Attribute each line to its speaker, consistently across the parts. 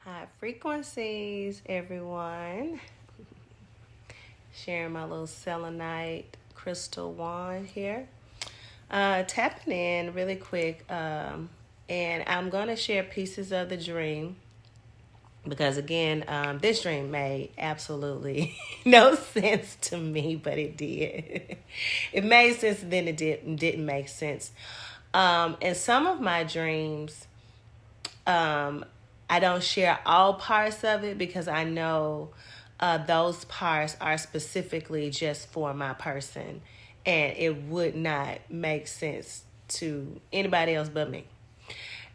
Speaker 1: High frequencies, everyone. Sharing my little selenite crystal wand here. Tapping in really quick, and I'm going to share pieces of the dream because, again, this dream made absolutely no sense to me, but it did. It made sense, and then it didn't make sense. In some of my dreams, I don't share all parts of it because I know those parts are specifically just for my person, and it would not make sense to anybody else but me.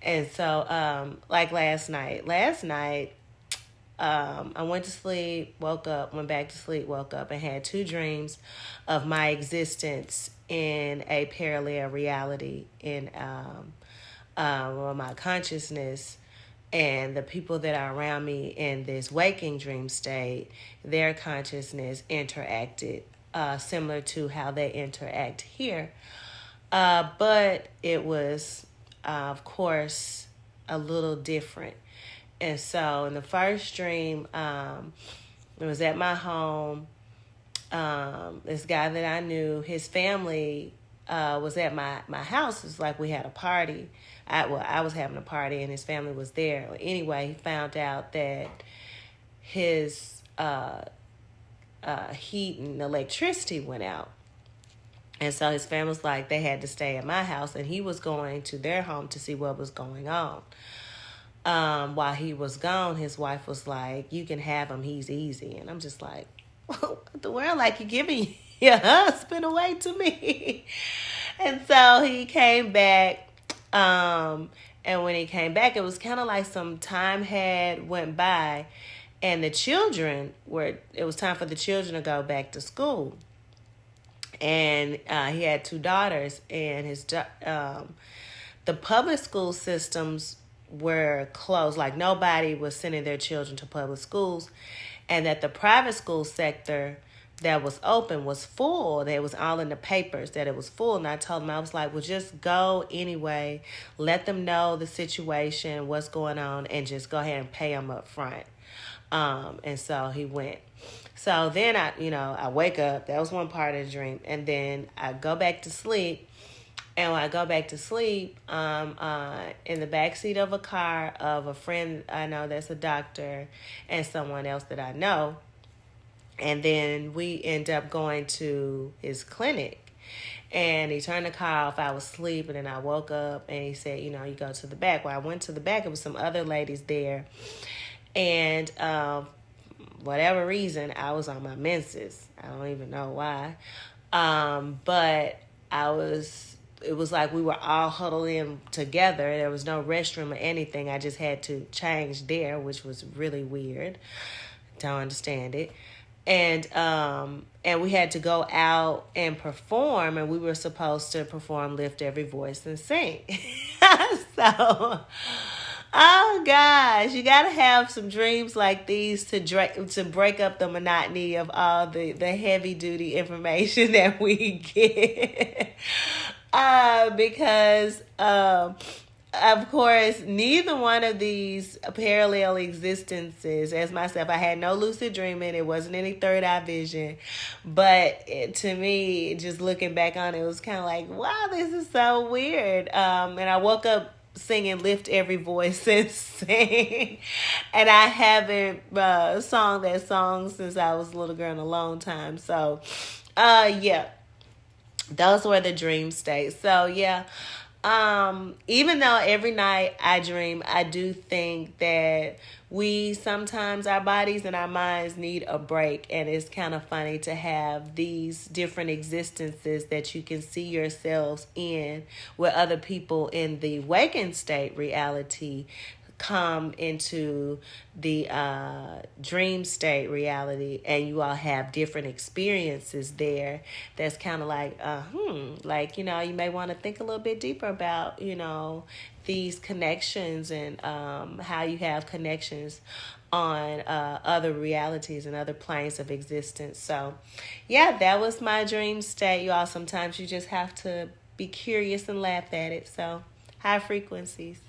Speaker 1: And so, like last night, I went to sleep, woke up, went back to sleep, woke up, and had two dreams of my existence in a parallel reality in my consciousness and the people that are around me in this waking dream state, their consciousness interacted similar to how they interact here. But it was, of course, a little different. And so in the first dream, it was at my home. This guy that I knew, his family was at my house. It was like we had a party. I was having a party and his family was there. Anyway, he found out that his heat and electricity went out. And so his family was like, they had to stay at my house, and he was going to their home to see what was going on. While he was gone, his wife was like, you can have him, he's easy. And I'm just like, what the world? Like, you giving your husband away to me? And so he came back. And when he came back, it was kind of like some time had went by, and it was time for the children to go back to school. And he had two daughters, and the public school systems were closed. Like, nobody was sending their children to public schools, and that the private school sector that was open was full. It was all in the papers that it was full. And I told him, I was like, well, just go anyway. Let them know the situation, what's going on, and just go ahead and pay them up front. And so he went. So then I wake up. That was one part of the dream. And then I go back to sleep. And when I go back to sleep, in the backseat of a car of a friend I know that's a doctor and someone else that I know. And then we end up going to his clinic. And he turned the car off. I was asleep, and then I woke up, and he said, you go to the back. Well, I went to the back. It was some other ladies there. And whatever reason, I was on my menses. I don't even know why. But it was like we were all huddled in together. There was no restroom or anything. I just had to change there, which was really weird. Don't understand it. And we had to go out and perform, and we were supposed to perform Lift Every Voice and Sing. So, oh gosh, you got to have some dreams like these to break up the monotony of all the heavy duty information that we get. Because of course, neither one of these parallel existences, as myself, I had no lucid dreaming. It wasn't any third eye vision. But to me, just looking back on it, was kind of like, wow, this is so weird. And I woke up singing Lift Every Voice and Sing. And I haven't sung that song since I was a little girl in a long time. So, yeah, those were the dream states. So, yeah. Even though every night I dream, I do think that sometimes our bodies and our minds need a break, and it's kind of funny to have these different existences that you can see yourselves in with other people in the waking state reality come into the dream state reality, and you all have different experiences there. That's kind of like you may want to think a little bit deeper about these connections, and how you have connections on other realities and other planes of existence. So yeah, that was my dream state. You all, sometimes you just have to be curious and laugh at it. So high frequencies.